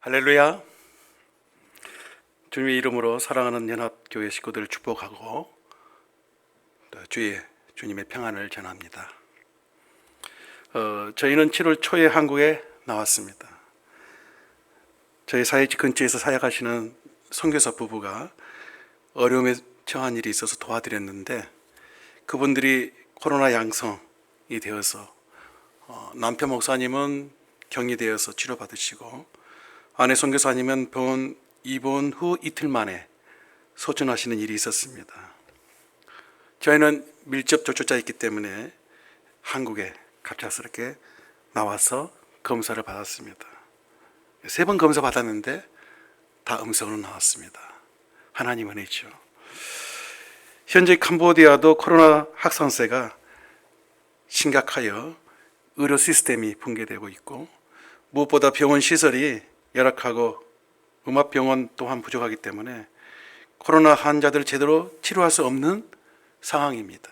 할렐루야. 주님의 이름으로 사랑하는 연합교회 식구들을 축복하고 또 주님의 평안을 전합니다. 저희는 7월 초에 한국에 나왔습니다. 저희 사회지 근처에서 사역하시는 선교사 부부가 어려움에 처한 일이 있어서 도와드렸는데, 그분들이 코로나 양성이 되어서 남편 목사님은 격리되어서 치료받으시고, 아내 선교사님은 병원 입원 후 이틀 만에 소천하시는 일이 있었습니다. 저희는 밀접 접촉자였기 때문에 한국에 갑작스럽게 나와서 검사를 받았습니다. 3번 검사 받았는데 다 음성으로 나왔습니다. 하나님 은혜죠. 현재 캄보디아도 코로나 확산세가 심각하여 의료 시스템이 붕괴되고 있고, 무엇보다 병원 시설이 열악하고 음압병원 또한 부족하기 때문에 코로나 환자들을 제대로 치료할 수 없는 상황입니다.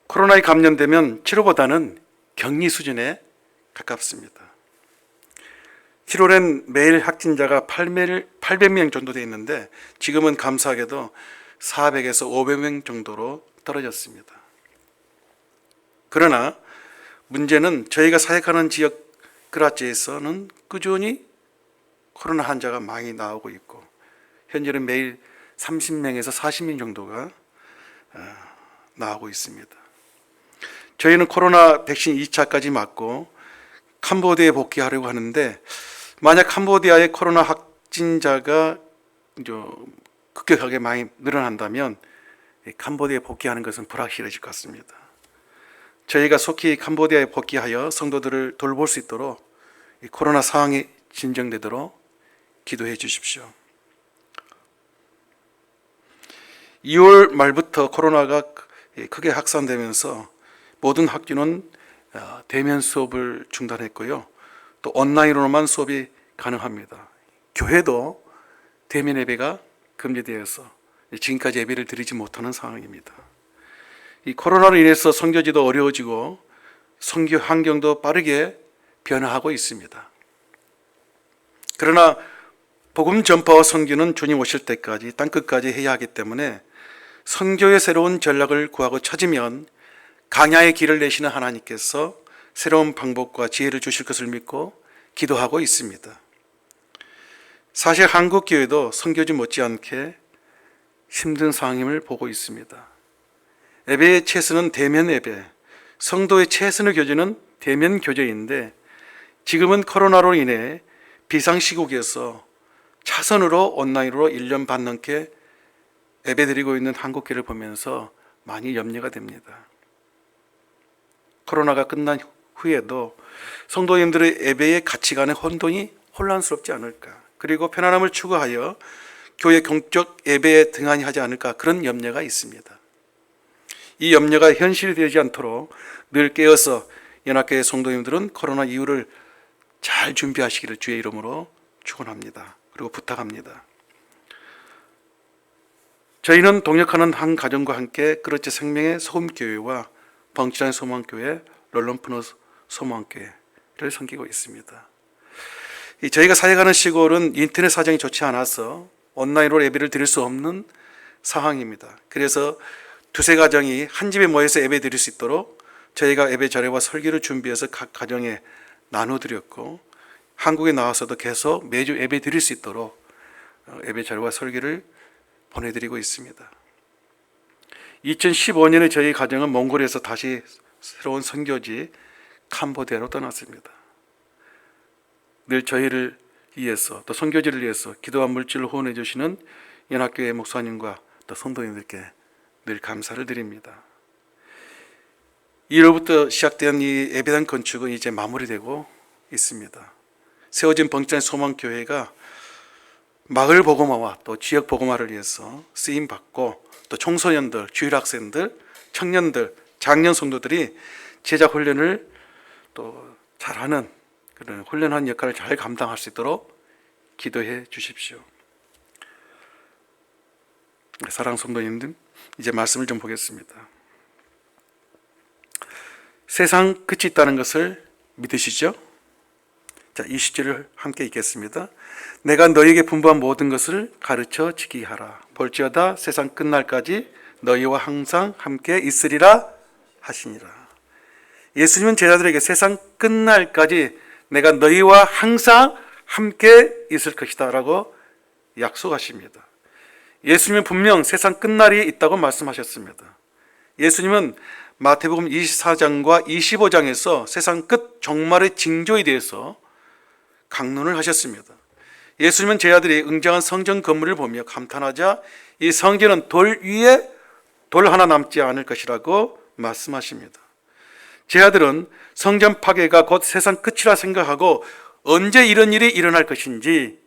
코로나에 감염되면 치료보다는 격리 수준에 가깝습니다. 7월엔 매일 확진자가 800명 정도 되어 있는데, 지금은 감사하게도 400에서 500명 정도로 떨어졌습니다. 그러나 문제는 저희가 사역하는 지역 그라치에서는 꾸준히 코로나 환자가 많이 나오고 있고, 현재는 매일 30명에서 40명 정도가 나오고 있습니다. 저희는 코로나 백신 2차까지 맞고 캄보디아에 복귀하려고 하는데, 만약 캄보디아의 코로나 확진자가 급격하게 많이 늘어난다면 캄보디아에 복귀하는 것은 불확실해질 것 같습니다. 저희가 속히 캄보디아에 복귀하여 성도들을 돌볼 수 있도록 이 코로나 상황이 진정되도록 기도해 주십시오. 2월 말부터 코로나가 크게 확산되면서 모든 학교는 대면 수업을 중단했고요. 또 온라인으로만 수업이 가능합니다. 교회도 대면 예배가 금지되어서 지금까지 예배를 드리지 못하는 상황입니다. 이 코로나로 인해서 선교지도 어려워지고 선교 환경도 빠르게 변화하고 있습니다. 그러나 복음 전파와 선교는 주님 오실 때까지 땅끝까지 해야 하기 때문에 선교의 새로운 전략을 구하고 찾으면 강야의 길을 내시는 하나님께서 새로운 방법과 지혜를 주실 것을 믿고 기도하고 있습니다. 사실 한국 교회도 선교지 못지않게 힘든 상황임을 보고 있습니다. 예배의 최선은 대면 예배, 성도의 최선의 교제는 대면 교제인데, 지금은 코로나로 인해 비상시국에서 차선으로 온라인으로 1년 반 넘게 예배드리고 있는 한국교회를 보면서 많이 염려가 됩니다. 코로나가 끝난 후에도 성도님들의 예배의 가치관의 혼돈이 혼란스럽지 않을까, 그리고 편안함을 추구하여 교회 공적 예배에 등한히 하지 않을까, 그런 염려가 있습니다. 이 염려가 현실이 되지 않도록 늘 깨어서 연합교회 성도님들은 코로나 이후를 잘 준비하시기를 주의 이름으로 축원합니다. 그리고 부탁합니다. 저희는 동역하는 한 가정과 함께 그렇지 생명의 소금교회와 벙치라인 소망교회, 롤런푸너 소망교회를 섬기고 있습니다. 저희가 사역하는 시골은 인터넷 사정이 좋지 않아서 온라인으로 예배를 드릴 수 없는 상황입니다. 그래서 두세 가정이 한 집에 모여서 예배 드릴 수 있도록 저희가 예배 자료와 설교를 준비해서 각 가정에 나눠드렸고, 한국에 나와서도 계속 매주 예배 드릴 수 있도록 예배 자료와 설교를 보내드리고 있습니다. 2015년에 저희 가정은 몽골에서 다시 새로운 선교지 캄보디아로 떠났습니다. 늘 저희를 위해서 또 선교지를 위해서 기도와 물질을 후원해 주시는 연합교회 목사님과 또 성도님들께 늘 감사를 드립니다. 2월부터 시작된 이 예배당 건축은 이제 마무리되고 있습니다. 세워진 벙치라인 소망교회가 마을 복음화와 또 지역 복음화를 위해서 쓰임받고, 또 청소년들, 주일학생들, 청년들, 장년 성도들이 제자 훈련을 또 잘하는 그런 훈련한 역할을 잘 감당할 수 있도록 기도해 주십시오. 사랑 성도님들, 이제 말씀을 좀 보겠습니다. 세상 끝이 있다는 것을 믿으시죠? 자, 20절을 함께 읽겠습니다. 내가 너희에게 분부한 모든 것을 가르쳐 지키게 하라. 볼지어다 세상 끝날까지 너희와 항상 함께 있으리라 하시니라. 예수님은 제자들에게 세상 끝날까지 내가 너희와 항상 함께 있을 것이다 라고 약속하십니다. 예수님은 분명 세상 끝날이 있다고 말씀하셨습니다. 예수님은 마태복음 24장과 25장에서 세상 끝 종말의 징조에 대해서 강론을 하셨습니다. 예수님은 제자들이 웅장한 성전 건물을 보며 감탄하자 이 성전은 돌 위에 돌 하나 남지 않을 것이라고 말씀하십니다. 제자들은 성전 파괴가 곧 세상 끝이라 생각하고 언제 이런 일이 일어날 것인지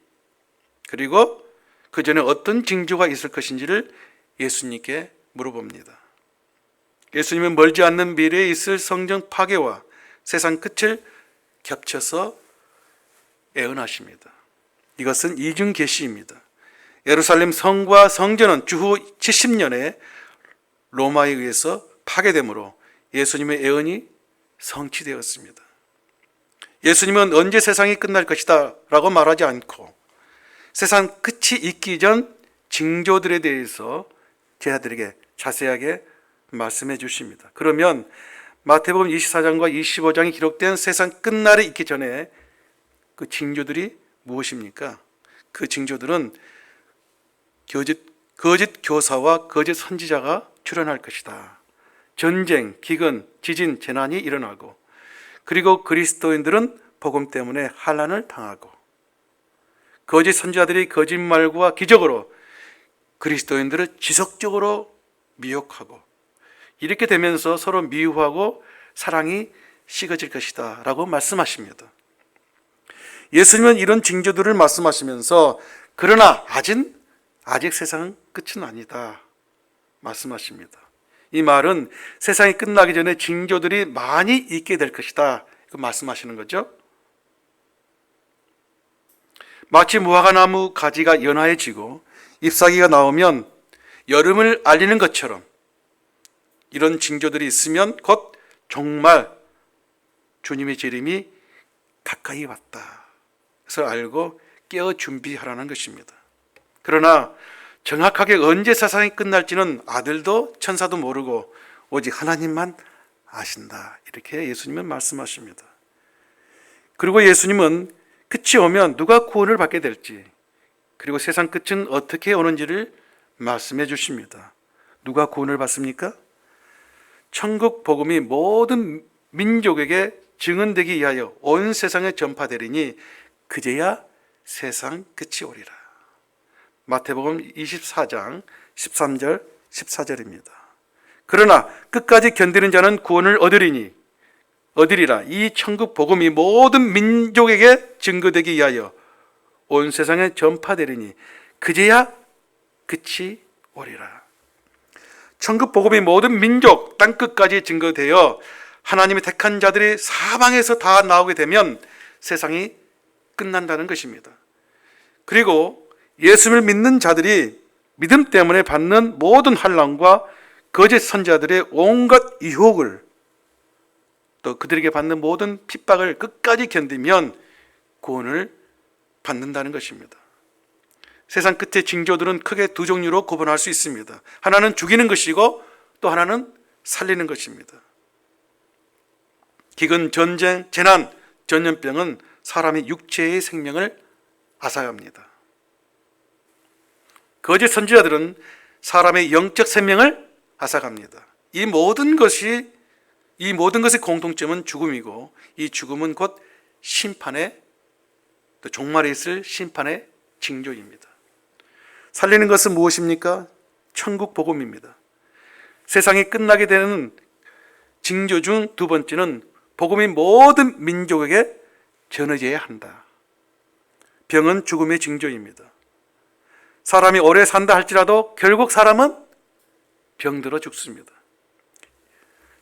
그리고 그 전에 어떤 징조가 있을 것인지를 예수님께 물어봅니다. 예수님은 멀지 않는 미래에 있을 성전 파괴와 세상 끝을 겹쳐서 예언하십니다. 이것은 이중 계시입니다. 예루살렘 성과 성전은 주후 70년에 로마에 의해서 파괴되므로 예수님의 예언이 성취되었습니다. 예수님은 언제 세상이 끝날 것이다 라고 말하지 않고 세상 끝이 있기 전 징조들에 대해서 제자들에게 자세하게 말씀해 주십니다. 그러면 마태복음 24장과 25장이 기록된 세상 끝날이 있기 전에 그 징조들이 무엇입니까? 그 징조들은 거짓 교사와 거짓 선지자가 출현할 것이다. 전쟁, 기근, 지진, 재난이 일어나고 그리고 그리스도인들은 복음 때문에 환난을 당하고 거짓 선지자들이 거짓말과 기적으로 그리스도인들을 지속적으로 미혹하고 이렇게 되면서 서로 미워하고 사랑이 식어질 것이다 라고 말씀하십니다. 예수님은 이런 징조들을 말씀하시면서 그러나 아직 세상은 끝은 아니다 말씀하십니다. 이 말은 세상이 끝나기 전에 징조들이 많이 있게 될 것이다 말씀하시는 거죠. 마치 무화과나무 가지가 연화해지고 잎사귀가 나오면 여름을 알리는 것처럼 이런 징조들이 있으면 곧 정말 주님의 재림이 가까이 왔다. 그래서 알고 깨어 준비하라는 것입니다. 그러나 정확하게 언제 세상이 끝날지는 아들도 천사도 모르고 오직 하나님만 아신다. 이렇게 예수님은 말씀하십니다. 그리고 예수님은 끝이 오면 누가 구원을 받게 될지 그리고 세상 끝은 어떻게 오는지를 말씀해 주십니다. 누가 구원을 받습니까? 천국 복음이 모든 민족에게 증언되기 위하여 온 세상에 전파되리니 그제야 세상 끝이 오리라. 마태복음 24장 13절 14절입니다. 그러나 끝까지 견디는 자는 구원을 얻으리라. 이 천국 복음이 모든 민족에게 증거되기 위하여 온 세상에 전파되리니 그제야 끝이 오리라. 천국 복음이 모든 민족 땅끝까지 증거되어 하나님의 택한 자들이 사방에서 다 나오게 되면 세상이 끝난다는 것입니다. 그리고 예수를 믿는 자들이 믿음 때문에 받는 모든 환난과 거짓 선지자들의 온갖 유혹을 또 그들에게 받는 모든 핍박을 끝까지 견디면 구원을 받는다는 것입니다. 세상 끝의 징조들은 크게 두 종류로 구분할 수 있습니다. 하나는 죽이는 것이고 또 하나는 살리는 것입니다. 기근, 전쟁, 재난, 전염병은 사람의 육체의 생명을 앗아갑니다. 거짓 선지자들은 사람의 영적 생명을 앗아갑니다. 이 모든 것의 공통점은 죽음이고 이 죽음은 곧 심판의 또 종말에 있을 심판의 징조입니다. 살리는 것은 무엇입니까? 천국 복음입니다. 세상이 끝나게 되는 징조 중 두 번째는 복음이 모든 민족에게 전해져야 한다. 병은 죽음의 징조입니다. 사람이 오래 산다 할지라도 결국 사람은 병들어 죽습니다.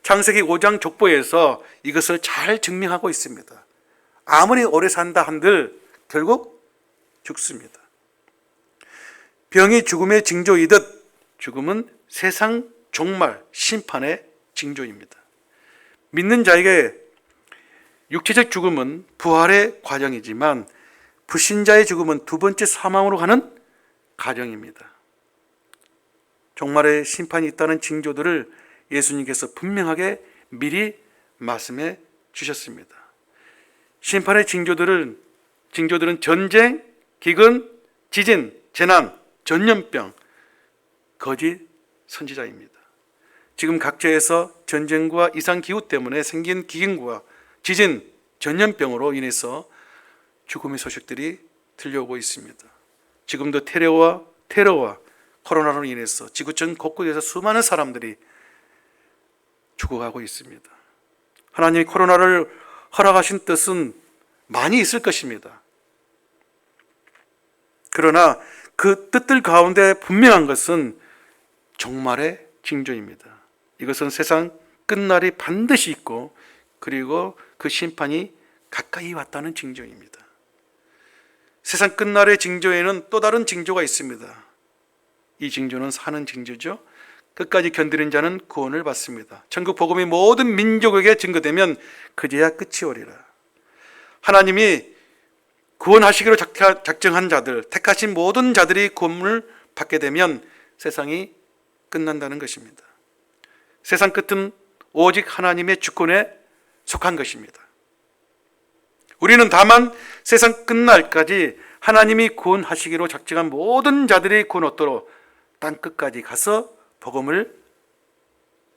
창세기 5장 족보에서 이것을 잘 증명하고 있습니다. 아무리 오래 산다 한들 결국 죽습니다. 병이 죽음의 징조이듯 죽음은 세상 종말 심판의 징조입니다. 믿는 자에게 육체적 죽음은 부활의 과정이지만 불신자의 죽음은 두 번째 사망으로 가는 과정입니다. 종말의 심판이 있다는 징조들을 예수님께서 분명하게 미리 말씀해 주셨습니다. 심판의 징조들은 전쟁, 기근, 지진, 재난, 전염병, 거짓 선지자입니다. 지금 각지에서 전쟁과 이상기후 때문에 생긴 기근과 지진, 전염병으로 인해서 죽음의 소식들이 들려오고 있습니다. 지금도 테러와 코로나로 인해서 지구촌 곳곳에서 수많은 사람들이 죽어가고 있습니다. 하나님이 코로나를 허락하신 뜻은 많이 있을 것입니다. 그러나 그 뜻들 가운데 분명한 것은 종말의 징조입니다. 이것은 세상 끝날이 반드시 있고 그리고 그 심판이 가까이 왔다는 징조입니다. 세상 끝날의 징조에는 또 다른 징조가 있습니다. 이 징조는 사는 징조죠. 끝까지 견디는 자는 구원을 받습니다. 천국 복음이 모든 민족에게 증거되면 그제야 끝이 오리라. 하나님이 구원하시기로 작정한 자들, 택하신 모든 자들이 구원을 받게 되면 세상이 끝난다는 것입니다. 세상 끝은 오직 하나님의 주권에 속한 것입니다. 우리는 다만 세상 끝날까지 하나님이 구원하시기로 작정한 모든 자들이 구원 얻도록 땅끝까지 가서 복음을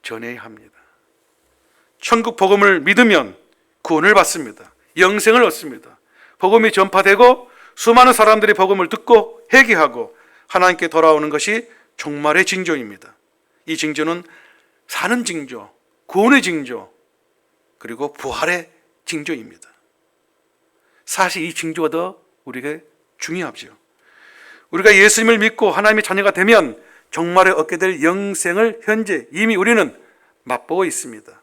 전해야 합니다. 천국 복음을 믿으면 구원을 받습니다. 영생을 얻습니다. 복음이 전파되고 수많은 사람들이 복음을 듣고 회개하고 하나님께 돌아오는 것이 종말의 징조입니다. 이 징조는 사는 징조, 구원의 징조, 그리고 부활의 징조입니다. 사실 이 징조가 더 우리에게 중요하죠. 우리가 예수님을 믿고 하나님의 자녀가 되면 종말에 얻게 될 영생을 현재 이미 우리는 맛보고 있습니다.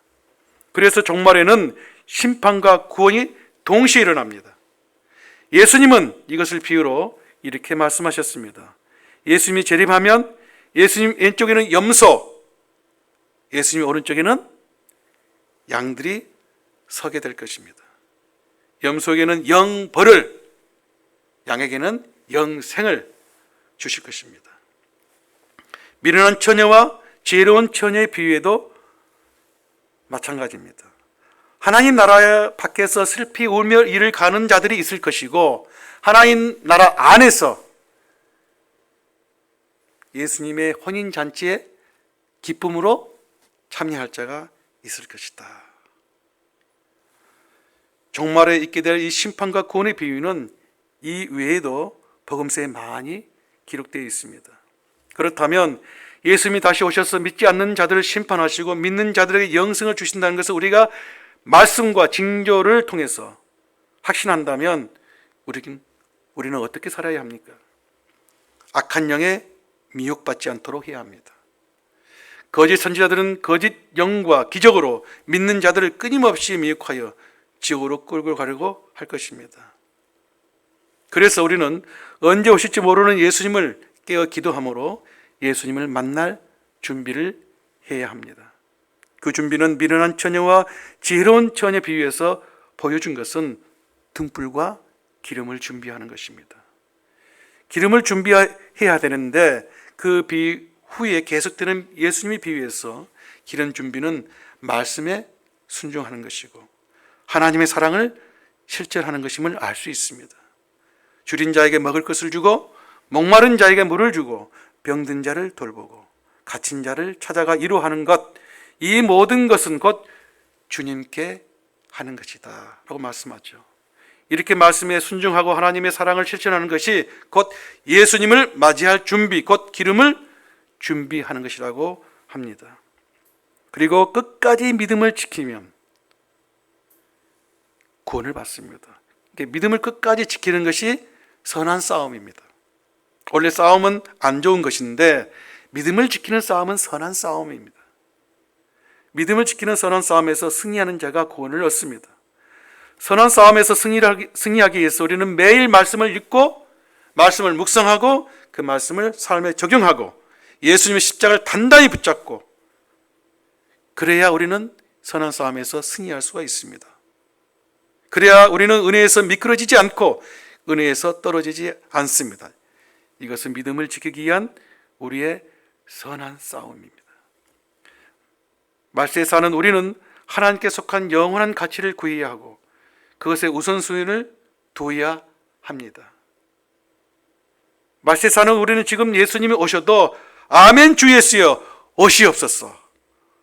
그래서 종말에는 심판과 구원이 동시에 일어납니다. 예수님은 이것을 비유로 이렇게 말씀하셨습니다. 예수님이 재림하면 예수님 왼쪽에는 염소, 예수님 오른쪽에는 양들이 서게 될 것입니다. 염소에게는 영벌을, 양에게는 영생을 주실 것입니다. 미련한 처녀와 지혜로운 처녀의 비유에도 마찬가지입니다. 하나님 나라 밖에서 슬피 울며 이를 가는 자들이 있을 것이고 하나님 나라 안에서 예수님의 혼인잔치에 기쁨으로 참여할 자가 있을 것이다. 종말에 있게 될 이 심판과 구원의 비유는 이 외에도 복음서에 많이 기록되어 있습니다. 그렇다면 예수님이 다시 오셔서 믿지 않는 자들을 심판하시고 믿는 자들에게 영생을 주신다는 것을 우리가 말씀과 징조를 통해서 확신한다면 우리는 어떻게 살아야 합니까? 악한 영에 미혹받지 않도록 해야 합니다. 거짓 선지자들은 거짓 영과 기적으로 믿는 자들을 끊임없이 미혹하여 지옥으로 끌고 가려고 할 것입니다. 그래서 우리는 언제 오실지 모르는 예수님을 깨어 기도함으로 예수님을 만날 준비를 해야 합니다. 그 준비는 미련한 처녀와 지혜로운 처녀 비유에서 보여준 것은 등불과 기름을 준비하는 것입니다. 기름을 준비해야 되는데 그 비유 후에 계속되는 예수님의 비유에서 기름 준비는 말씀에 순종하는 것이고 하나님의 사랑을 실천하는 것임을 알 수 있습니다. 줄인 자에게 먹을 것을 주고 목마른 자에게 물을 주고 병든 자를 돌보고 갇힌 자를 찾아가 위로하는 것, 이 모든 것은 곧 주님께 하는 것이다 라고 말씀하죠. 이렇게 말씀에 순종하고 하나님의 사랑을 실천하는 것이 곧 예수님을 맞이할 준비, 곧 기름을 준비하는 것이라고 합니다. 그리고 끝까지 믿음을 지키면 구원을 받습니다. 믿음을 끝까지 지키는 것이 선한 싸움입니다. 원래 싸움은 안 좋은 것인데 믿음을 지키는 싸움은 선한 싸움입니다. 믿음을 지키는 선한 싸움에서 승리하는 자가 구원을 얻습니다. 선한 싸움에서 승리하기 위해서 우리는 매일 말씀을 읽고 말씀을 묵상하고 그 말씀을 삶에 적용하고 예수님의 십자가를 단단히 붙잡고 그래야 우리는 선한 싸움에서 승리할 수가 있습니다. 그래야 우리는 은혜에서 미끄러지지 않고 은혜에서 떨어지지 않습니다. 이것은 믿음을 지키기 위한 우리의 선한 싸움입니다. 말세에 사는 우리는 하나님께 속한 영원한 가치를 구해야 하고 그것에 우선순위를 두어야 합니다. 말세에 사는 우리는 지금 예수님이 오셔도 아멘 주 예수여 오시옵소서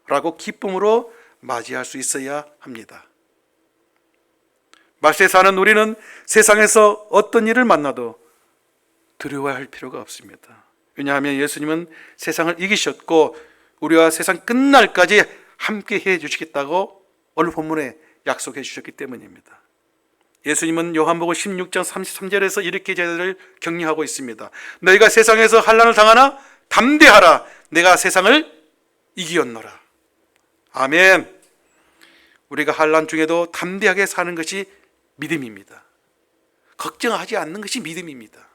라고 기쁨으로 맞이할 수 있어야 합니다. 말세에 사는 우리는 세상에서 어떤 일을 만나도 두려워할 필요가 없습니다. 왜냐하면 예수님은 세상을 이기셨고 우리와 세상 끝날까지 함께 해 주시겠다고 오늘 본문에 약속해 주셨기 때문입니다. 예수님은 요한복음 16장 33절에서 이렇게 제자들을 격려하고 있습니다. 너희가 세상에서 환난을 당하나 담대하라. 내가 세상을 이기었노라. 아멘. 우리가 환난 중에도 담대하게 사는 것이 믿음입니다. 걱정하지 않는 것이 믿음입니다.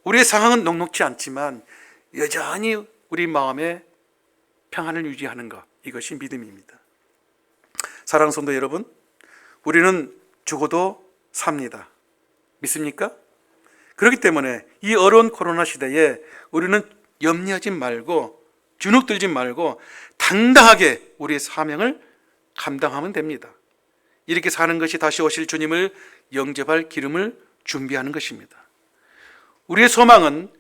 우리의 상황은 녹록지 않지만 여전히 우리 마음에 평안을 유지하는 것, 이것이 믿음입니다. 사랑하는 성도 여러분, 우리는 죽어도 삽니다. 믿습니까? 그렇기 때문에 이 어려운 코로나 시대에 우리는 염려하지 말고 주눅들지 말고 당당하게 우리의 사명을 감당하면 됩니다. 이렇게 사는 것이 다시 오실 주님을 영접할 기름을 준비하는 것입니다. 우리의 소망은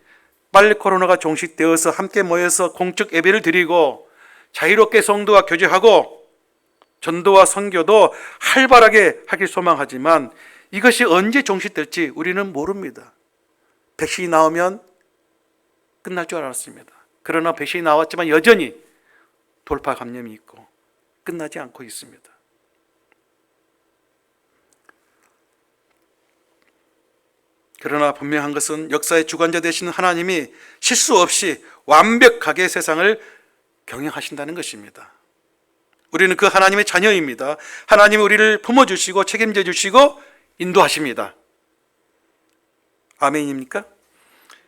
빨리 코로나가 종식되어서 함께 모여서 공적 예배를 드리고 자유롭게 성도와 교제하고 전도와 선교도 활발하게 하길 소망하지만 이것이 언제 종식될지 우리는 모릅니다. 백신이 나오면 끝날 줄 알았습니다. 그러나 백신이 나왔지만 여전히 돌파 감염이 있고 끝나지 않고 있습니다. 그러나 분명한 것은 역사의 주관자 되시는 하나님이 실수 없이 완벽하게 세상을 경영하신다는 것입니다. 우리는 그 하나님의 자녀입니다. 하나님이 우리를 품어주시고 책임져 주시고 인도하십니다. 아멘입니까?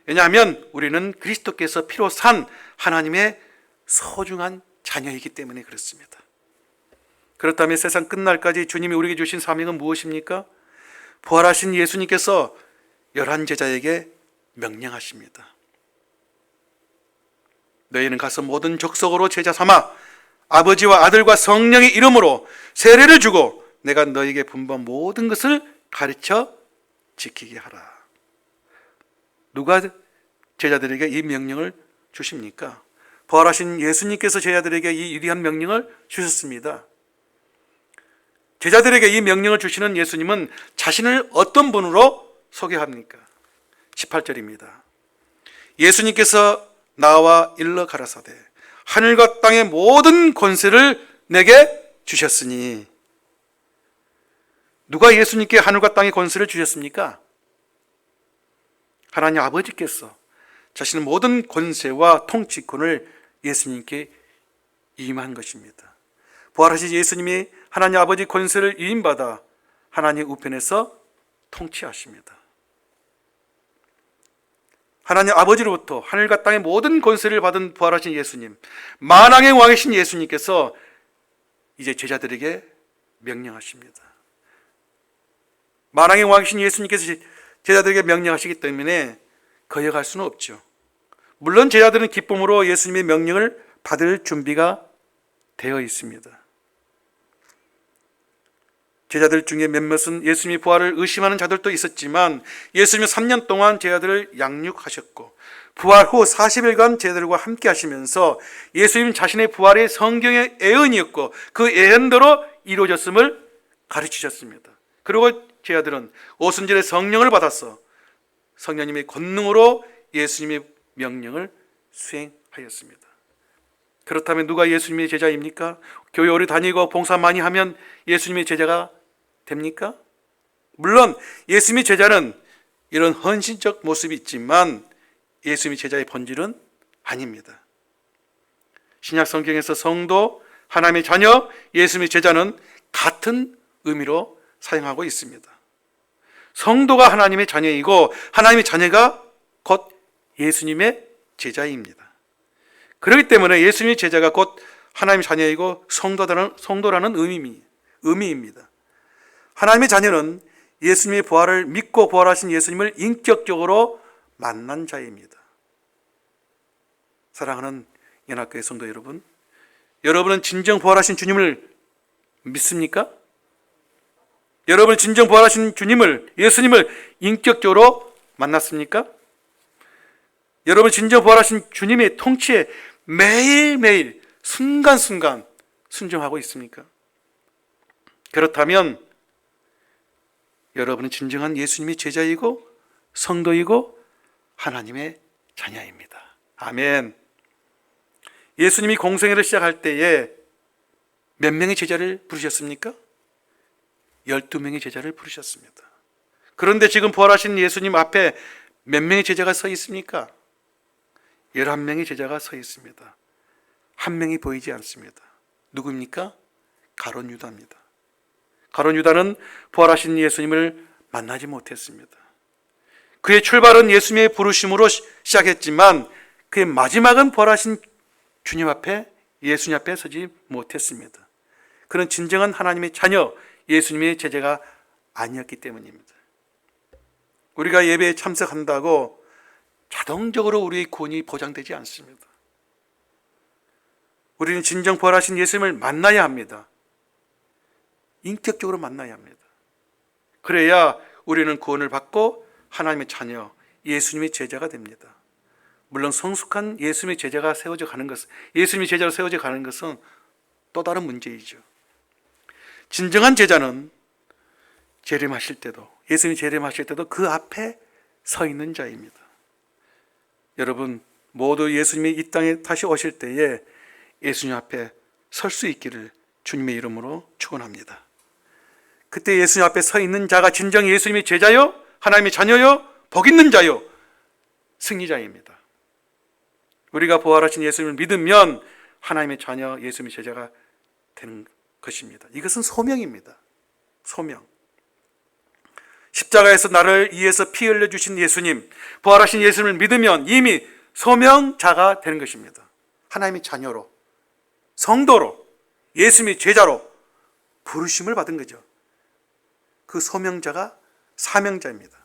왜냐하면 우리는 그리스도께서 피로 산 하나님의 소중한 자녀이기 때문에 그렇습니다. 그렇다면 세상 끝날까지 주님이 우리에게 주신 사명은 무엇입니까? 부활하신 예수님께서 11제자에게 명령하십니다. 너희는 가서 모든 족속으로 제자 삼아 아버지와 아들과 성령의 이름으로 세례를 주고 내가 너희에게 분부한 모든 것을 가르쳐 지키게 하라. 누가 제자들에게 이 명령을 주십니까? 부활하신 예수님께서 제자들에게 이 위대한 명령을 주셨습니다. 제자들에게 이 명령을 주시는 예수님은 자신을 어떤 분으로 소개합니까? 18절입니다. 예수님께서 나와 일러 가라사대 하늘과 땅의 모든 권세를 내게 주셨으니. 누가 예수님께 하늘과 땅의 권세를 주셨습니까? 하나님 아버지께서 자신의 모든 권세와 통치권을 예수님께 임한 것입니다. 부활하신 예수님이 하나님 아버지 권세를 위임받아 하나님 우편에서 통치하십니다. 하나님 아버지로부터 하늘과 땅의 모든 권세를 받은 부활하신 예수님, 만왕의 왕이신 예수님께서 이제 제자들에게 명령하십니다. 만왕의 왕이신 예수님께서 제자들에게 명령하시기 때문에 거역할 수는 없죠. 물론 제자들은 기쁨으로 예수님의 명령을 받을 준비가 되어 있습니다. 제자들 중에 몇몇은 예수님의 부활을 의심하는 자들도 있었지만 예수님은 3년 동안 제자들을 양육하셨고 부활 후 40일간 제자들과 함께 하시면서 예수님 자신의 부활이 성경의 예언이었고 그 예언대로 이루어졌음을 가르치셨습니다. 그리고 제자들은 오순절에 성령을 받아서 성령님의 권능으로 예수님의 명령을 수행하였습니다. 그렇다면 누가 예수님의 제자입니까? 교회 오래 다니고 봉사 많이 하면 예수님의 제자가 됩니까? 물론 예수님의 제자는 이런 헌신적 모습이 있지만 예수님의 제자의 본질은 아닙니다. 신약 성경에서 성도, 하나님의 자녀, 예수님의 제자는 같은 의미로 사용하고 있습니다. 성도가 하나님의 자녀이고 하나님의 자녀가 곧 예수님의 제자입니다. 그렇기 때문에 예수님의 제자가 곧 하나님의 자녀이고 성도라는 의미입니다. 하나님의 자녀는 예수님의 부활을 믿고 부활하신 예수님을 인격적으로 만난 자입니다. 사랑하는 연합교회 성도 여러분, 여러분은 진정 부활하신 주님을 믿습니까? 여러분 진정 부활하신 주님을, 예수님을 인격적으로 만났습니까? 여러분 진정 부활하신 주님의 통치에 매일매일 순간순간 순종하고 있습니까? 그렇다면 여러분은 진정한 예수님의 제자이고 성도이고 하나님의 자녀입니다. 아멘. 예수님이 공생애를 시작할 때에 몇 명의 제자를 부르셨습니까? 12명의 제자를 부르셨습니다. 그런데 지금 부활하신 예수님 앞에 몇 명의 제자가 서 있습니까? 11명의 제자가 서 있습니다. 한 명이 보이지 않습니다. 누구입니까? 가룟 유다입니다. 가룟 유다는 부활하신 예수님을 만나지 못했습니다. 그의 출발은 예수님의 부르심으로 시작했지만 그의 마지막은 부활하신 주님 앞에, 예수님 앞에 서지 못했습니다. 그는 진정한 하나님의 자녀, 예수님의 제자가 아니었기 때문입니다. 우리가 예배에 참석한다고 자동적으로 우리의 구원이 보장되지 않습니다. 우리는 진정 부활하신 예수님을 만나야 합니다. 인격적으로 만나야 합니다. 그래야 우리는 구원을 받고 하나님의 자녀, 예수님의 제자가 됩니다. 물론 성숙한 예수님의 제자가 세워져 가는 것은, 예수님의 제자로 세워져 가는 것은 또 다른 문제이죠. 진정한 제자는 재림하실 때도, 예수님이 재림하실 때도 그 앞에 서 있는 자입니다. 여러분 모두 예수님이 이 땅에 다시 오실 때에 예수님 앞에 설 수 있기를 주님의 이름으로 축원합니다. 그때 예수님 앞에 서 있는 자가 진정 예수님의 제자요, 하나님의 자녀요, 복 있는 자요, 승리자입니다. 우리가 부활하신 예수님을 믿으면 하나님의 자녀, 예수님의 제자가 되는 것입니다. 이것은 소명입니다. 소명. 십자가에서 나를 위해서 피 흘려주신 예수님, 부활하신 예수님을 믿으면 이미 소명자가 되는 것입니다. 하나님의 자녀로, 성도로, 예수님의 제자로 부르심을 받은 거죠. 그 소명자가 사명자입니다.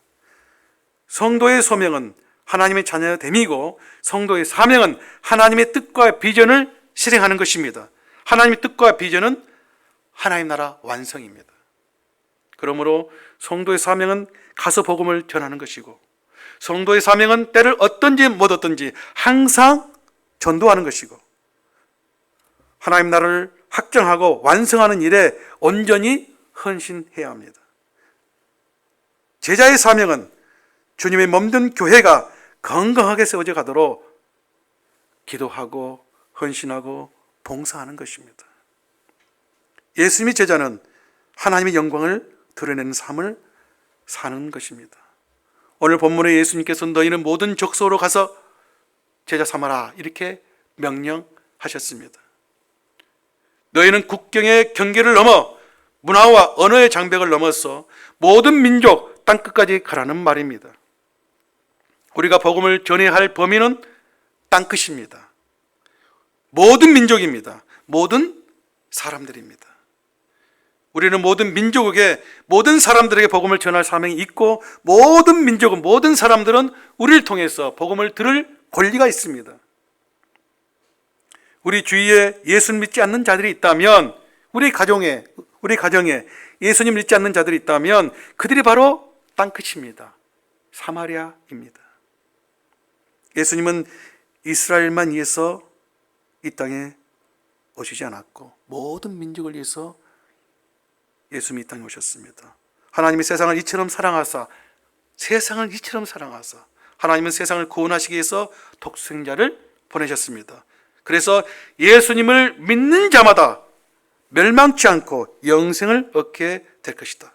성도의 소명은 하나님의 자녀됨이고 성도의 사명은 하나님의 뜻과 비전을 실행하는 것입니다. 하나님의 뜻과 비전은 하나님 나라 완성입니다. 그러므로 성도의 사명은 가서 복음을 전하는 것이고, 성도의 사명은 때를 얻든지 못 얻든지 항상 전도하는 것이고, 하나님 나라를 확정하고 완성하는 일에 온전히 헌신해야 합니다. 제자의 사명은 주님의 몸된 교회가 건강하게 세워져 가도록 기도하고 헌신하고 봉사하는 것입니다. 예수님의 제자는 하나님의 영광을 드러내는 삶을 사는 것입니다. 오늘 본문에 예수님께서 너희는 모든 족속으로 가서 제자 삼아라 이렇게 명령하셨습니다. 너희는 국경의 경계를 넘어 문화와 언어의 장벽을 넘어서 모든 민족 땅끝까지 가라는 말입니다. 우리가 복음을 전해야 할 범위는 땅끝입니다. 모든 민족입니다. 모든 사람들입니다. 우리는 모든 민족에게, 모든 사람들에게 복음을 전할 사명이 있고, 모든 민족은, 모든 사람들은 우리를 통해서 복음을 들을 권리가 있습니다. 우리 주위에 예수를 믿지 않는 자들이 있다면, 우리 가정에 예수님 믿지 않는 자들이 있다면 그들이 바로 땅끝입니다. 사마리아입니다. 예수님은 이스라엘만 위해서 이 땅에 오시지 않았고 모든 민족을 위해서 예수님이 이 땅에 오셨습니다. 하나님이 세상을 이처럼 사랑하사 하나님은 세상을 구원하시기 위해서 독생자를 보내셨습니다. 그래서 예수님을 믿는 자마다 멸망치 않고 영생을 얻게 될 것이다.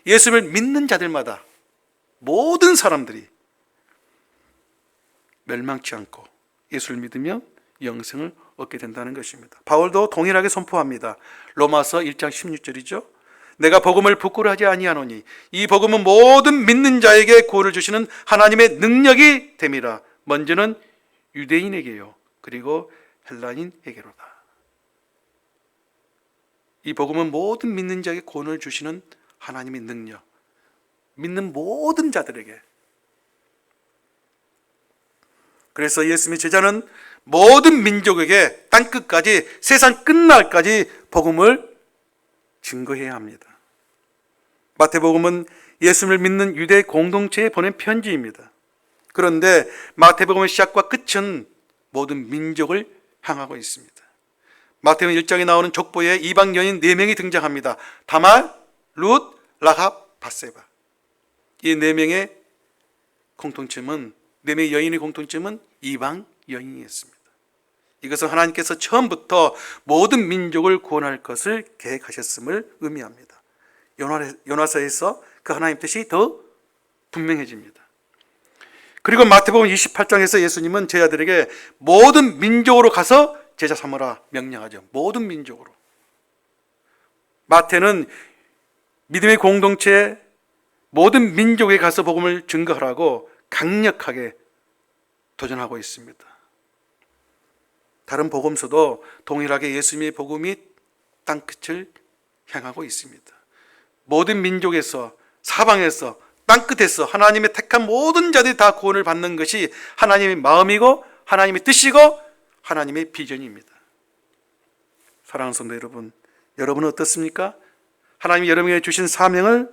예수를 믿는 자들마다, 모든 사람들이 멸망치 않고 예수를 믿으면 영생을 얻게 된다는 것입니다. 바울도 동일하게 선포합니다. 로마서 1장 16절이죠. 내가 복음을 부끄러워하지 아니하노니 이 복음은 모든 믿는 자에게 구원을 주시는 하나님의 능력이 됨이라. 먼저는 유대인에게요, 그리고 헬라인에게로다. 이 복음은 모든 믿는 자에게 구원을 주시는 하나님의 능력, 믿는 모든 자들에게. 그래서 예수님의 제자는 모든 민족에게 땅끝까지, 세상 끝날까지 복음을 증거해야 합니다. 마태복음은 예수님을 믿는 유대 공동체에 보낸 편지입니다. 그런데 마태복음의 시작과 끝은 모든 민족을 향하고 있습니다. 마태복음 1장에 나오는 족보에 이방 여인 4명이 등장합니다. 다말, 룻, 라합, 밧세바. 이 4명의 공통점은, 4명의 여인의 공통점은 이방 여인이었습니다. 이것은 하나님께서 처음부터 모든 민족을 구원할 것을 계획하셨음을 의미합니다. 요나서에서 그 하나님 뜻이 더 분명해집니다. 그리고 마태복음 28장에서 예수님은 제자들에게 모든 민족으로 가서 제자 삼으라 명령하죠. 모든 민족으로. 마태는 믿음의 공동체 모든 민족에 가서 복음을 증거하라고 강력하게 도전하고 있습니다. 다른 복음서도 동일하게 예수님의 복음이 땅끝을 향하고 있습니다. 모든 민족에서, 사방에서, 땅끝에서 하나님의 택한 모든 자들이 다 구원을 받는 것이 하나님의 마음이고 하나님의 뜻이고 하나님의 비전입니다. 사랑하는 성도 여러분, 여러분은 어떻습니까? 하나님이 여러분에게 주신 사명을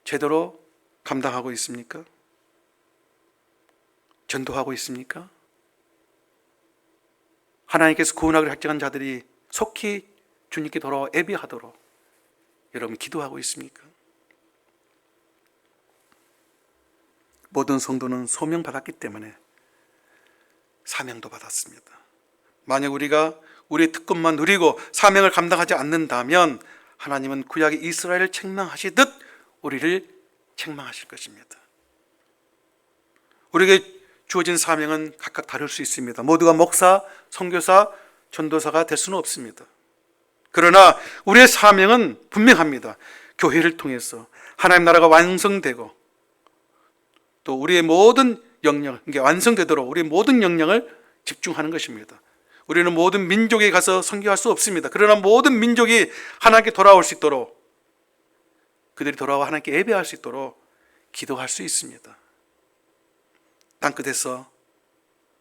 제대로 감당하고 있습니까? 전도하고 있습니까? 하나님께서 구원하기를 작정한 자들이 속히 주님께 돌아와 예배하도록 여러분 기도하고 있습니까? 모든 성도는 소명받았기 때문에 사명도 받았습니다. 만약 우리가 우리의 특권만 누리고 사명을 감당하지 않는다면 하나님은 구약의 이스라엘을 책망하시듯 우리를 책망하실 것입니다. 우리에게 주어진 사명은 각각 다를 수 있습니다. 모두가 목사, 선교사, 전도사가 될 수는 없습니다. 그러나 우리의 사명은 분명합니다. 교회를 통해서 하나님 나라가 완성되고 또 우리의 모든 역량, 이게 완성되도록 우리의 모든 역량을 집중하는 것입니다. 우리는 모든 민족에 가서 선교할 수 없습니다. 그러나 모든 민족이 하나님께 돌아올 수 있도록, 그들이 돌아와 하나님께 예배할 수 있도록 기도할 수 있습니다.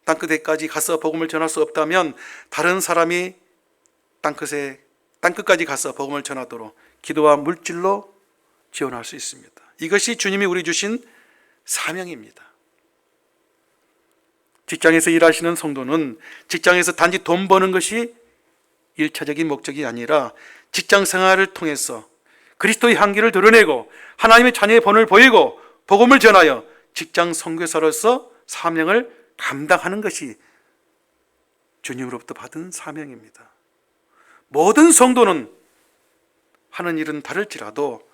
땅끝에까지 가서 복음을 전할 수 없다면 다른 사람이 땅끝까지 가서 복음을 전하도록 기도와 물질로 지원할 수 있습니다. 이것이 주님이 우리 주신 사명입니다. 직장에서 일하시는 성도는 직장에서 단지 돈 버는 것이 1차적인 목적이 아니라 직장 생활을 통해서 그리스도의 향기를 드러내고 하나님의 자녀의 본을 보이고 복음을 전하여 직장 선교사로서 사명을 감당하는 것이 주님으로부터 받은 사명입니다. 모든 성도는 하는 일은 다를지라도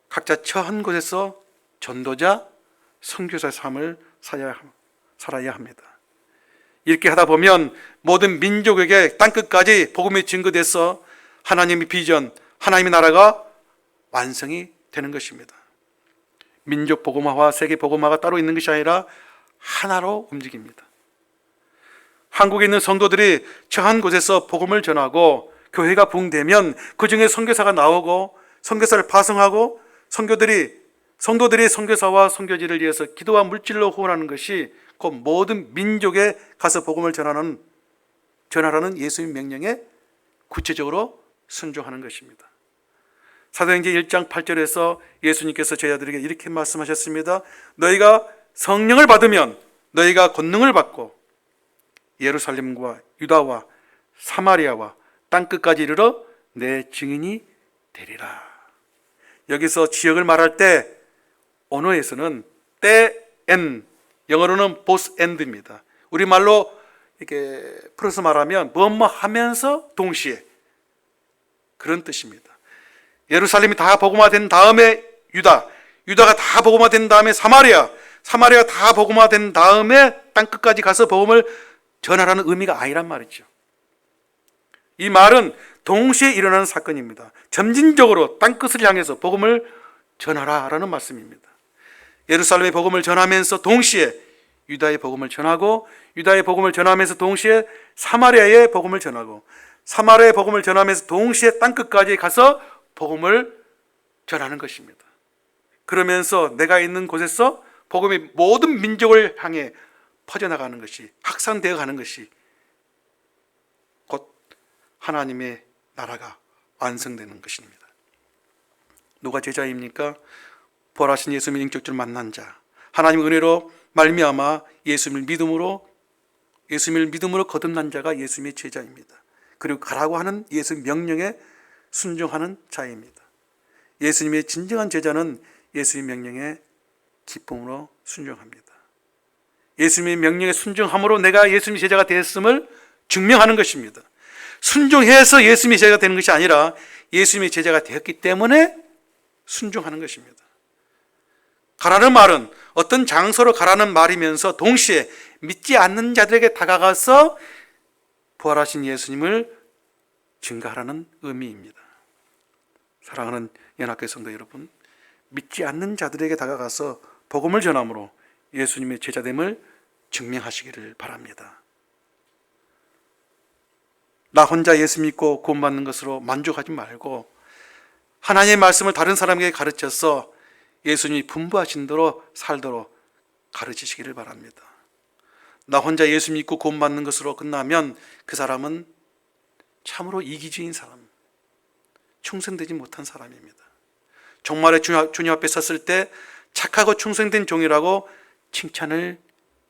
각자 처한 곳에서 전도자, 선교사의 삶을 살아야 합니다. 이렇게 하다 보면 모든 민족에게 땅끝까지 복음이 증거돼서 하나님의 비전, 하나님의 나라가 완성이 되는 것입니다. 민족 복음화와 세계 복음화가 따로 있는 것이 아니라 하나로 움직입니다. 한국에 있는 성도들이 처한 곳에서 복음을 전하고 교회가 부흥되면 그 중에 선교사가 나오고 선교사를 파송하고 성도들이 선교사와 선교지를 위해서 기도와 물질로 후원하는 것이 곧 모든 민족에 가서 복음을 전하라는 예수님 명령에 구체적으로 순종하는 것입니다. 사도행전 1장 8절에서 예수님께서 제자들에게 이렇게 말씀하셨습니다. 너희가 성령을 받으면 너희가 권능을 받고 예루살렘과 유다와 사마리아와 땅끝까지 이르러 내 증인이 되리라. 여기서 지역을 말할 때 언어에서는 때엔, 영어로는 both and입니다. 우리말로 이렇게 풀어서 말하면 뭐뭐 하면서 동시에, 그런 뜻입니다. 예루살렘이 다 복음화된 다음에 유다가 다 복음화된 다음에 사마리아가 다 복음화된 다음에 땅끝까지 가서 복음을 전하라는 의미가 아니란 말이죠. 이 말은 동시에 일어나는 사건입니다. 점진적으로 땅끝을 향해서 복음을 전하라라는 말씀입니다. 예루살렘의 복음을 전하면서 동시에 유다의 복음을 전하고, 유다의 복음을 전하면서 동시에 사마리아의 복음을 전하고, 사마리아의 복음을 전하면서 동시에 땅끝까지 가서 복음을 전하는 것입니다. 그러면서 내가 있는 곳에서 복음이 모든 민족을 향해 퍼져나가는 것이, 확산되어 가는 것이 곧 하나님의 나라가 완성되는 것입니다. 누가 제자입니까? 부활하신 예수님을 인격적으로 만난 자, 하나님의 은혜로 말미암아 예수님을 믿음으로 거듭난 자가 예수님의 제자입니다. 그리고 가라고 하는 예수 명령에 순종하는 자입니다. 예수님의 진정한 제자는 예수의 명령에 기쁨으로 순종합니다. 예수님의 명령에 순종함으로 내가 예수님의 제자가 되었음을 증명하는 것입니다. 순종해서 예수님의 제자가 되는 것이 아니라 예수님의 제자가 되었기 때문에 순종하는 것입니다. 가라는 말은 어떤 장소로 가라는 말이면서 동시에 믿지 않는 자들에게 다가가서 부활하신 예수님을 증거하라는 의미입니다. 사랑하는 연합교회 성도 여러분, 믿지 않는 자들에게 다가가서 복음을 전함으로 예수님의 제자됨을 증명하시기를 바랍니다. 나 혼자 예수 믿고 구원받는 것으로 만족하지 말고 하나님의 말씀을 다른 사람에게 가르쳐서 예수님이 분부하신 대로 살도록 가르치시기를 바랍니다. 나 혼자 예수 믿고 구원받는 것으로 끝나면 그 사람은 참으로 이기주의인 사람, 충성되지 못한 사람입니다. 종말의 주님 앞에 섰을 때 착하고 충성된 종이라고 칭찬을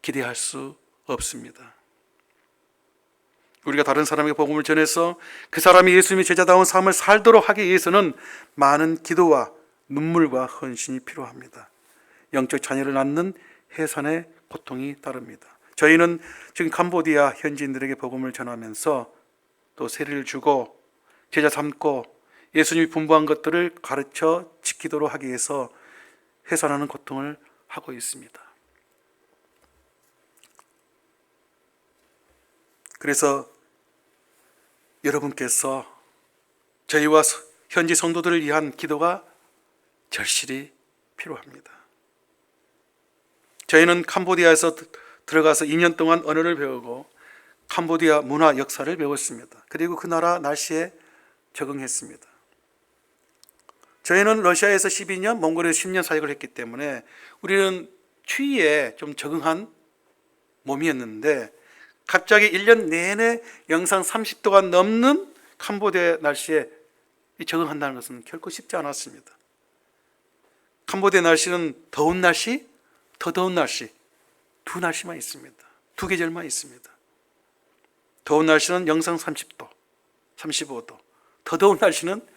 기대할 수 없습니다. 우리가 다른 사람에게 복음을 전해서 그 사람이 예수님의 제자다운 삶을 살도록 하기 위해서는 많은 기도와 눈물과 헌신이 필요합니다. 영적 자녀를 낳는 해산의 고통이 따릅니다. 저희는 지금 캄보디아 현지인들에게 복음을 전하면서 또 세례를 주고 제자 삼고 예수님이 분부한 것들을 가르쳐 지키도록 하기 위해서 해산하는 고통을 하고 있습니다. 그래서 여러분께서 저희와 현지 성도들을 위한 기도가 절실히 필요합니다. 저희는 캄보디아에서 들어가서 2년 동안 언어를 배우고 캄보디아 문화 역사를 배웠습니다. 그리고 그 나라 날씨에 적응했습니다. 저희는 러시아에서 12년, 몽골에서 10년 사역을 했기 때문에 우리는 추위에 좀 적응한 몸이었는데 갑자기 1년 내내 영상 30도가 넘는 캄보디아 날씨에 적응한다는 것은 결코 쉽지 않았습니다. 캄보디아 날씨는 더운 날씨, 더 더운 날씨, 두 날씨만 있습니다. 두 계절만 있습니다. 더운 날씨는 영상 30도, 35도. 더 더운 날씨는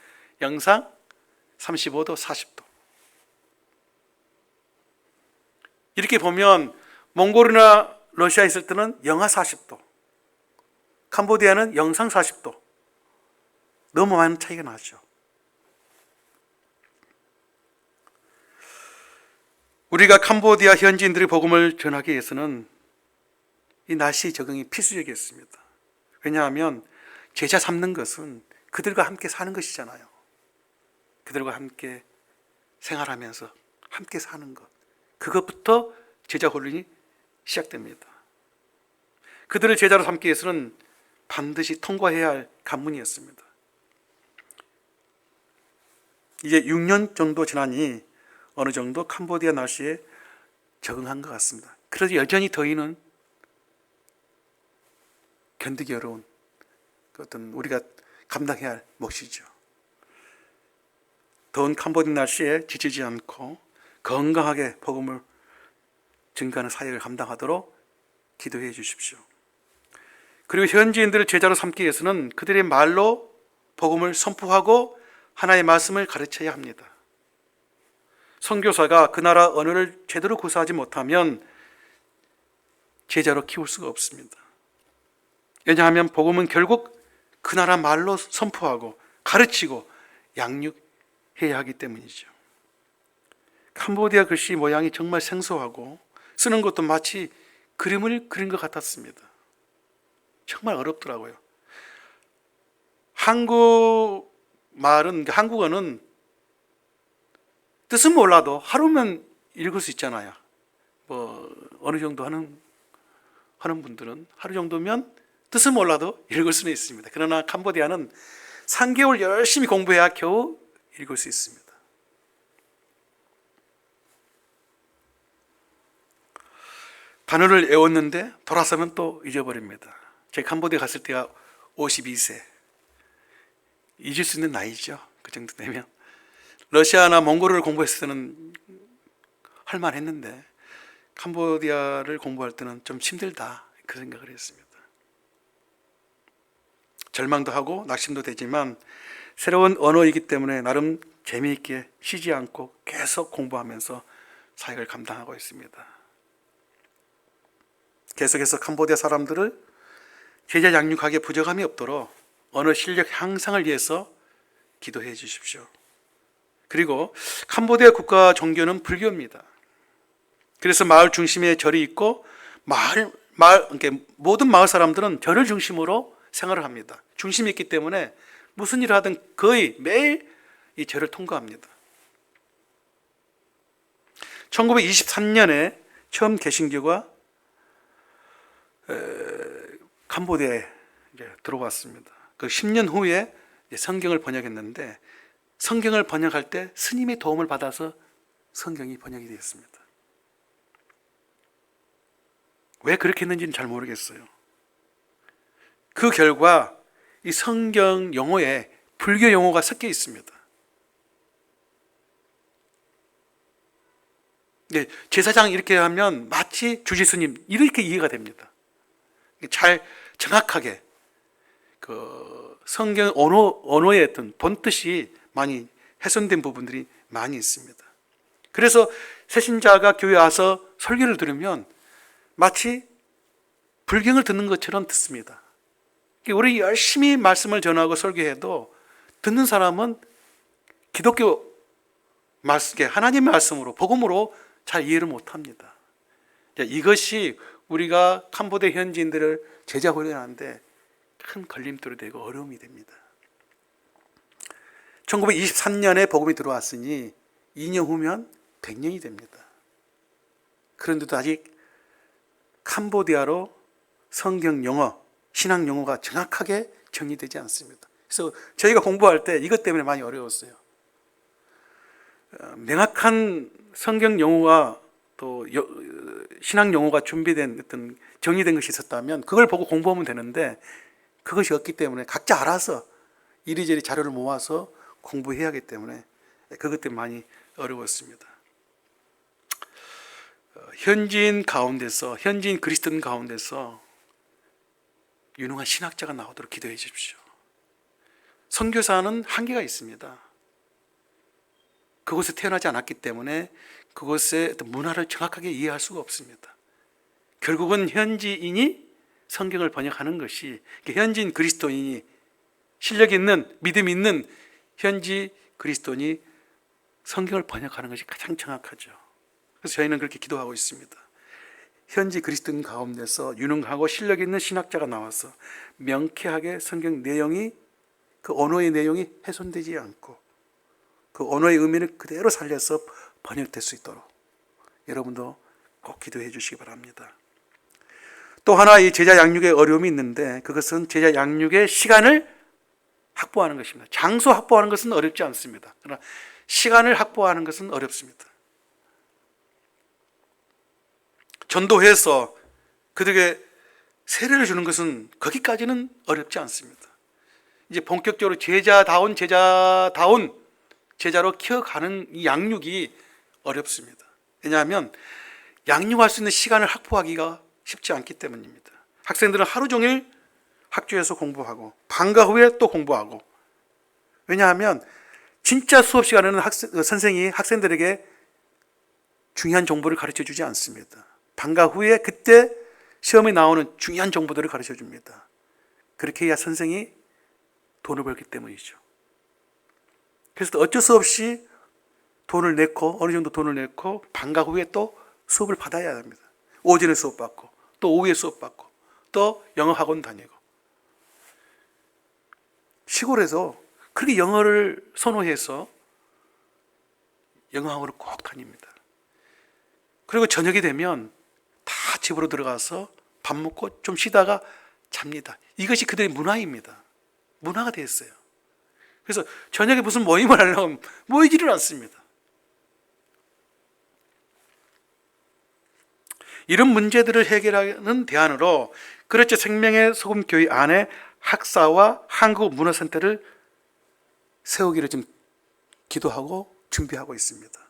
영상 35도, 40도. 이렇게 보면 몽골이나 러시아에 있을 때는 영하 40도, 캄보디아는 영상 40도. 너무 많은 차이가 나죠. 우리가 캄보디아 현지인들의 복음을 전하기 위해서는 이 날씨 적응이 필수적이었습니다. 왜냐하면 제자 삼는 것은 그들과 함께 사는 것이잖아요. 그들과 함께 생활하면서 함께 사는 것, 그것부터 제자 훈련이 시작됩니다. 그들을 제자로 삼기 위해서는 반드시 통과해야 할 관문이었습니다. 이제 6년 정도 지나니 어느 정도 캄보디아 날씨에 적응한 것 같습니다. 그래도 여전히 더위는 견디기 어려운 어떤 우리가 감당해야 할 몫이죠. 더운 캄보디아 날씨에 지치지 않고 건강하게 복음을 증거하는 사역을 감당하도록 기도해 주십시오. 그리고 현지인들을 제자로 삼기 위해서는 그들의 말로 복음을 선포하고 하나님의 말씀을 가르쳐야 합니다. 선교사가 그 나라 언어를 제대로 구사하지 못하면 제자로 키울 수가 없습니다. 왜냐하면 복음은 결국 그 나라 말로 선포하고 가르치고 양육해야 하기 때문이죠. 캄보디아 글씨 모양이 정말 생소하고 쓰는 것도 마치 그림을 그린 것 같았습니다. 정말 어렵더라고요. 한국어는 뜻은 몰라도 하루면 읽을 수 있잖아요. 어느 정도 하는 분들은 하루 정도면 뜻은 몰라도 읽을 수는 있습니다. 그러나 캄보디아는 3개월 열심히 공부해야 겨우 읽을 수 있습니다. 단어를 외웠는데 돌아서면 또 잊어버립니다. 제가 캄보디아 갔을 때가 52세. 잊을 수 있는 나이죠. 그 정도 되면. 러시아나 몽골어를 공부했을 때는 할만했는데 캄보디아를 공부할 때는 좀 힘들다, 그 생각을 했습니다. 절망도 하고 낙심도 되지만 새로운 언어이기 때문에 나름 재미있게 쉬지 않고 계속 공부하면서 사역을 감당하고 있습니다. 계속해서 캄보디아 사람들을 제자 양육하기에 부족함이 없도록 언어 실력 향상을 위해서 기도해 주십시오. 그리고 캄보디아 국가 종교는 불교입니다. 그래서 마을 중심에 절이 있고 모든 마을 사람들은 절을 중심으로 생활을 합니다. 중심이 있기 때문에 무슨 일을 하든 거의 매일 이 절을 통과합니다. 1923년에 처음 개신교가 캄보디아에 들어왔습니다. 그 10년 후에 성경을 번역했는데 성경을 번역할 때 스님의 도움을 받아서 성경이 번역이 되었습니다. 왜 그렇게 했는지는 잘 모르겠어요. 그 결과 이 성경 용어에 불교 용어가 섞여 있습니다. 제사장 이렇게 하면 마치 주지스님 이렇게 이해가 됩니다. 잘 정확하게 그 성경 언어의 어떤 본뜻이 많이 훼손된 부분들이 많이 있습니다. 그래서 새신자가 교회 와서 설교를 들으면 마치 불경을 듣는 것처럼 듣습니다. 우리 열심히 말씀을 전하고 설교해도 듣는 사람은 기독교 말씀, 하나님의 말씀으로 복음으로 잘 이해를 못합니다. 이것이 우리가 캄보디아 현지인들을 제자 훈련하는데 큰 걸림돌이 되고 어려움이 됩니다. 1923년에 복음이 들어왔으니 2년 후면 100년이 됩니다. 그런데도 아직 캄보디아로 성경 용어, 신앙 용어가 정확하게 정리되지 않습니다. 그래서 저희가 공부할 때 이것 때문에 많이 어려웠어요. 명확한 성경 용어가 또 신앙 용어가 준비된 어떤 정리된 것이 있었다면 그걸 보고 공부하면 되는데 그것이 없기 때문에 각자 알아서 이리저리 자료를 모아서 공부해야 하기 때문에 그것 때문에 많이 어려웠습니다. 현지인 그리스도인 가운데서 유능한 신학자가 나오도록 기도해 주십시오. 선교사는 한계가 있습니다. 그곳에 태어나지 않았기 때문에 그곳의 문화를 정확하게 이해할 수가 없습니다. 결국은 현지인이 성경을 번역하는 것이, 현지인 그리스도인이 실력 있는, 믿음 있는 현지 그리스도인이 성경을 번역하는 것이 가장 정확하죠. 그래서 저희는 그렇게 기도하고 있습니다. 현지 그리스도인 가운데서 유능하고 실력 있는 신학자가 나와서 명쾌하게 성경 내용이, 그 언어의 내용이 훼손되지 않고 그 언어의 의미를 그대로 살려서 번역될 수 있도록 여러분도 꼭 기도해 주시기 바랍니다. 또 하나 이 제자 양육의 어려움이 있는데 그것은 제자 양육의 시간을 확보하는 것입니다. 장소 확보하는 것은 어렵지 않습니다. 그러나 시간을 확보하는 것은 어렵습니다. 전도해서 그들에게 세례를 주는 것은 거기까지는 어렵지 않습니다. 이제 본격적으로 제자로 키워가는 이 양육이 어렵습니다. 왜냐하면 양육할 수 있는 시간을 확보하기가 쉽지 않기 때문입니다. 학생들은 하루 종일 학교에서 공부하고 방과 후에 또 공부하고, 왜냐하면 진짜 수업 시간에는 선생이 학생들에게 중요한 정보를 가르쳐 주지 않습니다. 방과 후에 그때 시험에 나오는 중요한 정보들을 가르쳐 줍니다. 그렇게 해야 선생이 돈을 벌기 때문이죠. 그래서 어쩔 수 없이 어느 정도 돈을 내고 방과 후에 또 수업을 받아야 합니다. 오전에 수업 받고 또 오후에 수업 받고 또 영어 학원 다니고. 시골에서 그렇게 영어를 선호해서 영어 학원을 꼭 다닙니다. 그리고 저녁이 되면 다 집으로 들어가서 밥 먹고 좀 쉬다가 잡니다. 이것이 그들의 문화입니다. 문화가 됐어요. 그래서 저녁에 무슨 모임을 하려면 모이지를 않습니다. 이런 문제들을 해결하는 대안으로 그렇죠. 생명의 소금 교회 안에 학사와 한국 문화센터를 세우기를 지금 기도하고 준비하고 있습니다.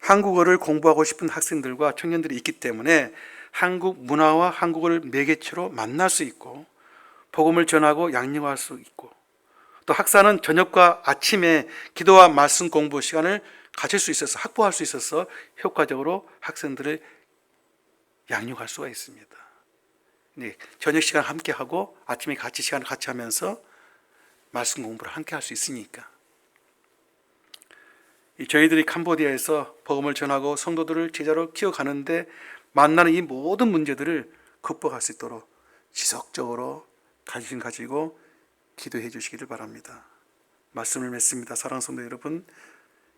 한국어를 공부하고 싶은 학생들과 청년들이 있기 때문에 한국 문화와 한국어를 매개체로 만날 수 있고 복음을 전하고 양육할 수 있고 또 학사는 저녁과 아침에 기도와 말씀 공부 시간을 가질 수 있어서 확보할 수 있어서 효과적으로 학생들을 양육할 수가 있습니다. 저녁 시간 함께 하고 아침에 같이 시간을 같이 하면서 말씀 공부를 함께 할 수 있으니까 저희들이 캄보디아에서 복음을 전하고 성도들을 제자로 키워가는데 만나는 이 모든 문제들을 극복할 수 있도록 지속적으로 관심 가지고 기도해 주시기를 바랍니다. 말씀을 맺습니다. 사랑하는 성도 여러분,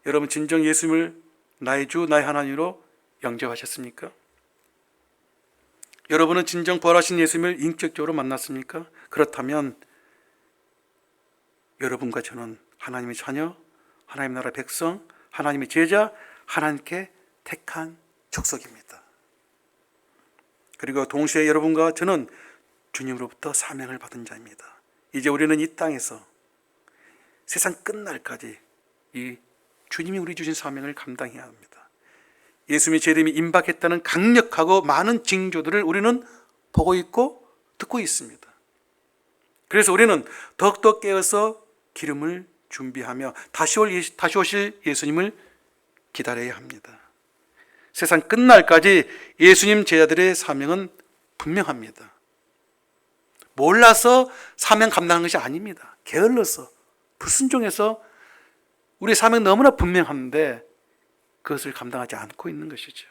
여러분 진정 예수님을 나의 주 나의 하나님으로 영접하셨습니까? 여러분은 진정 부활하신 예수님을 인격적으로 만났습니까? 그렇다면 여러분과 저는 하나님의 자녀, 하나님의 나라 백성, 하나님의 제자, 하나님께 택한 족속입니다. 그리고 동시에 여러분과 저는 주님으로부터 사명을 받은 자입니다. 이제 우리는 이 땅에서 세상 끝날까지 이 주님이 우리 주신 사명을 감당해야 합니다. 예수님의 재림이 임박했다는 강력하고 많은 징조들을 우리는 보고 있고 듣고 있습니다. 그래서 우리는 더욱더 깨어서 기름을 준비하며 다시 오실 예수님을 기다려야 합니다. 세상 끝날까지 예수님 제자들의 사명은 분명합니다. 몰라서 사명 감당하는 것이 아닙니다. 게을러서 불순종해서 우리의 사명은 너무나 분명한데 그것을 감당하지 않고 있는 것이죠.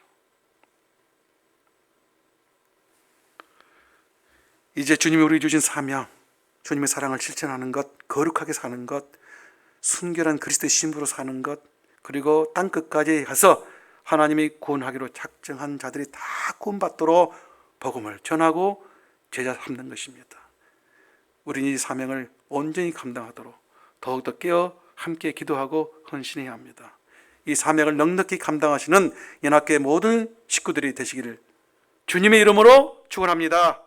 이제 주님이 우리 주신 사명, 주님의 사랑을 실천하는 것, 거룩하게 사는 것, 순결한 그리스도의 신부로 사는 것, 그리고 땅끝까지 가서 하나님이 구원하기로 작정한 자들이 다 구원받도록 복음을 전하고 제자 삼는 것입니다. 우리는 이 사명을 온전히 감당하도록 더욱더 깨어 함께 기도하고 헌신해야 합니다. 이 사명을 넉넉히 감당하시는 연합교회 모든 식구들이 되시기를 주님의 이름으로 축원합니다.